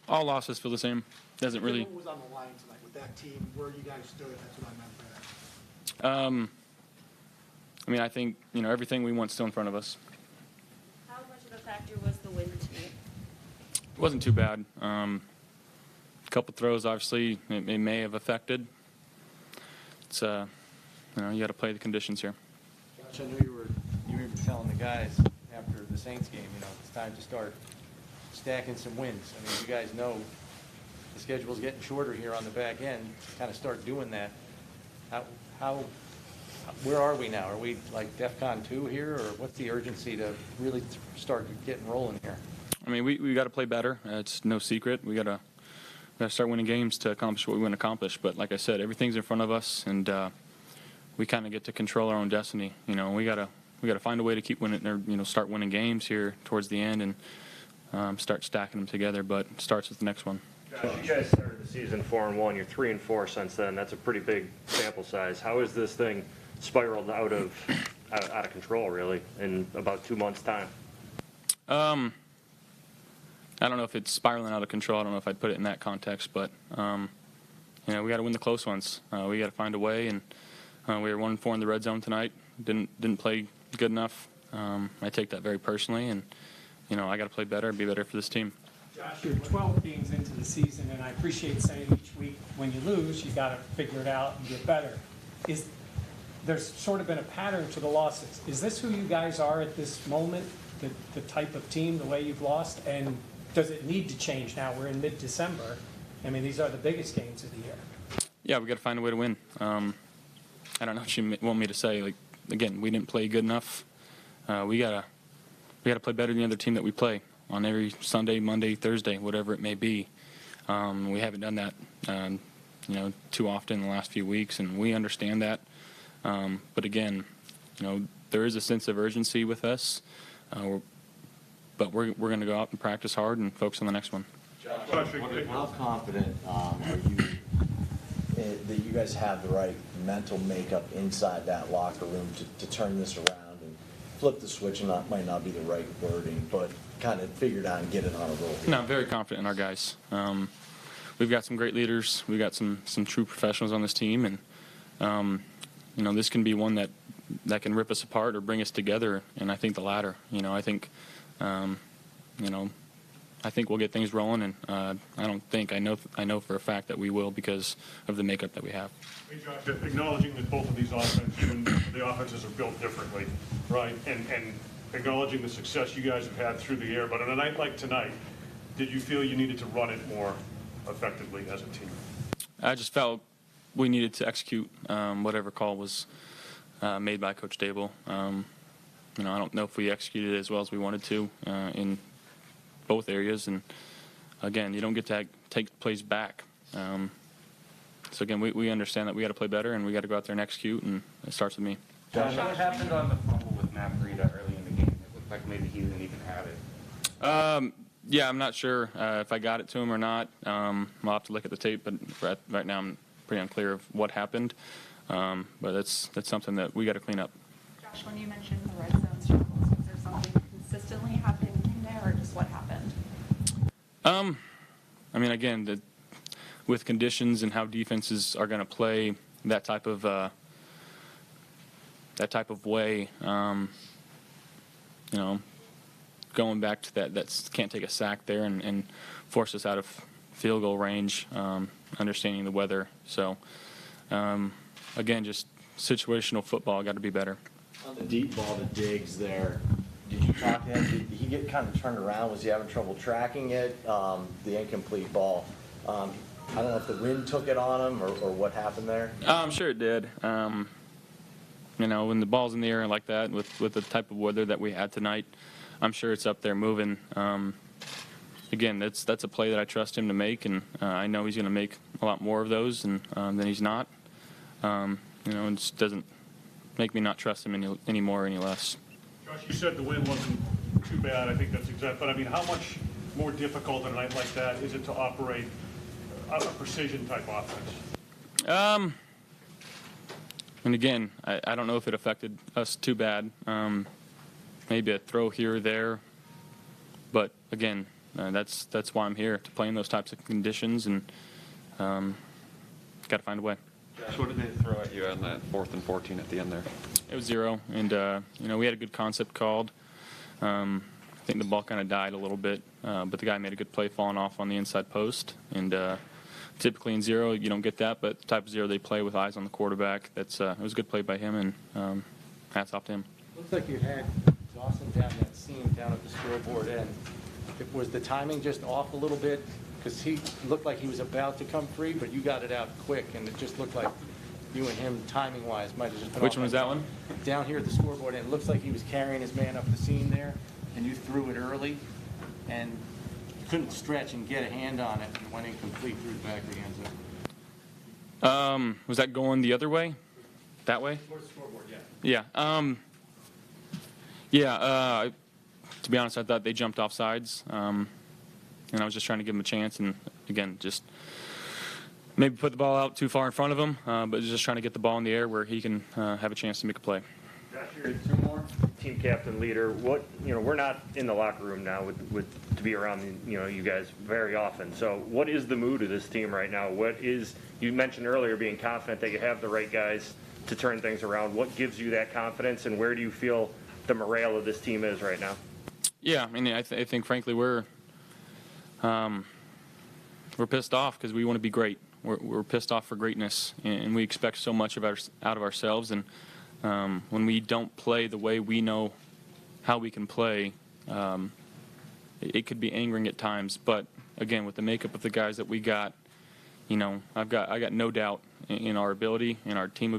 All losses feel the same. Doesn't really. What was on the line tonight with that team? Where you guys stood? That's what I meant by that. I mean, I think everything we want still in front of us. How much of a factor was the wind tonight? It wasn't too bad. A couple throws, obviously, it may have affected. It's you got to play the conditions here. Josh, I know you were even telling the guys after the Saints game, it's time to start stacking some wins. I mean, you guys know the schedule's getting shorter here on the back end. Kind of start doing that. Where are we now? Are we like DEFCON 2 here, or what's the urgency to really start getting rolling here? I mean, we got to play better. It's no secret. We got to start winning games to accomplish what we want to accomplish. But like I said, everything's in front of us, and we kind of get to control our own destiny. We got to find a way to keep winning, or start winning games here towards the end, and start stacking them together. But it starts with the next one. Josh, you guys started the season 4-1. You're 3-4 since then. That's a pretty big sample size. How has this thing spiraled out of control, really, in about 2 months' time? I don't know if it's spiraling out of control. I don't know if I'd put it in that context, but we got to win the close ones. We got to find a way, and we were 1-4 in the red zone tonight. Didn't play good enough. I take that very personally, and I got to play better, be better for this team. Josh, you're 12 games into the season, and I appreciate saying each week when you lose, you got to figure it out and get better. There's sort of been a pattern to the losses. Is this who you guys are at this moment, the type of team, the way you've lost, and does it need to change now? We're in mid-December. I mean, these are the biggest games of the year. Yeah, we got to find a way to win. I don't know what you want me to say. Like, again, we didn't play good enough. We gotta play better than the other team that we play on every Sunday, Monday, Thursday, whatever it may be. We haven't done that, too often in the last few weeks, and we understand that. But again, there is a sense of urgency with us. But we're going to go out and practice hard and focus on the next one. How confident are you that you guys have the right mental makeup inside that locker room to turn this around and flip the switch? And that might not be the right wording, but kind of figure it out and get it on a roll. No, I'm very confident in our guys. We've got some great leaders. We've got some true professionals on this team, and this can be one that can rip us apart or bring us together. And I think the latter. I think we'll get things rolling, and I know for a fact that we will because of the makeup that we have. Hey, Josh, acknowledging that both of these offenses are built differently, right? And acknowledging the success you guys have had through the air, but on a night like tonight, did you feel you needed to run it more effectively as a team? I just felt we needed to execute whatever call was made by Coach Dable. I don't know if we executed it as well as we wanted to in both areas. And, again, you don't get to take plays back. So, again, we understand that we got to play better and we got to go out there and execute, and it starts with me. Josh, what happened on the fumble with Matt Breida early in the game? It looked like maybe he didn't even have it. Yeah, I'm not sure if I got it to him or not. I'll have to look at the tape, but right now I'm pretty unclear of what happened. But that's something that we got to clean up. Josh, when you mentioned the red zone struggles, was there something consistently happening in there, or just what happened? I mean, again, with conditions and how defenses are going to play that type of way, going back to that can't take a sack there and force us out of field goal range, understanding the weather. So, again, just situational football got to be better. On the deep ball to Diggs there, did you talk to him? Did he get kind of turned around? Was he having trouble tracking it? The incomplete ball. I don't know if the wind took it on him or what happened there. I'm sure it did. When the ball's in the air like that, with the type of weather that we had tonight, I'm sure it's up there moving. Again, that's a play that I trust him to make, and I know he's going to make a lot more of those than he's not. It just doesn't make me not trust him any more or any less. Josh, you said the wind wasn't too bad. I think that's exact. But, I mean, how much more difficult on a night like that is it to operate a precision-type offense? And, again, I don't know if it affected us too bad. Maybe a throw here or there. But, again, That's why I'm here, to play in those types of conditions, and got to find a way. Josh, what did they throw at you on that 4th and 14 at the end there? It was 0, and we had a good concept called. I think the ball kind of died a little bit, but the guy made a good play falling off on the inside post. And typically in 0, you don't get that, but the type of 0 they play with eyes on the quarterback, it was a good play by him, and hats off to him. Looks like you had Dawson down that seam down at the scoreboard end. Was the timing just off a little bit? Because he looked like he was about to come free, but you got it out quick, and it just looked like you and him, timing-wise, might have just been Which off. one was that one? Down here at the scoreboard, and it looks like he was carrying his man up the seam there, and you threw it early, and you couldn't stretch and get a hand on it, and went incomplete through the back of the end zone. Was that going the other way? That way? Towards the scoreboard, yeah. Yeah. To be honest, I thought they jumped off sides, and I was just trying to give him a chance, and again, just maybe put the ball out too far in front of him, but just trying to get the ball in the air where he can have a chance to make a play. Josh, you're 2 more. Team captain, leader. We're not in the locker room now to be around, you guys very often. So what is the mood of this team right now? You mentioned earlier being confident that you have the right guys to turn things around. What gives you that confidence, and where do you feel the morale of this team is right now? Yeah, I mean, I think frankly we're pissed off because we want to be great. We're pissed off for greatness, and we expect so much out of ourselves. And when we don't play the way we know how we can play, it could be angering at times. But again, with the makeup of the guys that we got, I got no doubt in our ability, in our team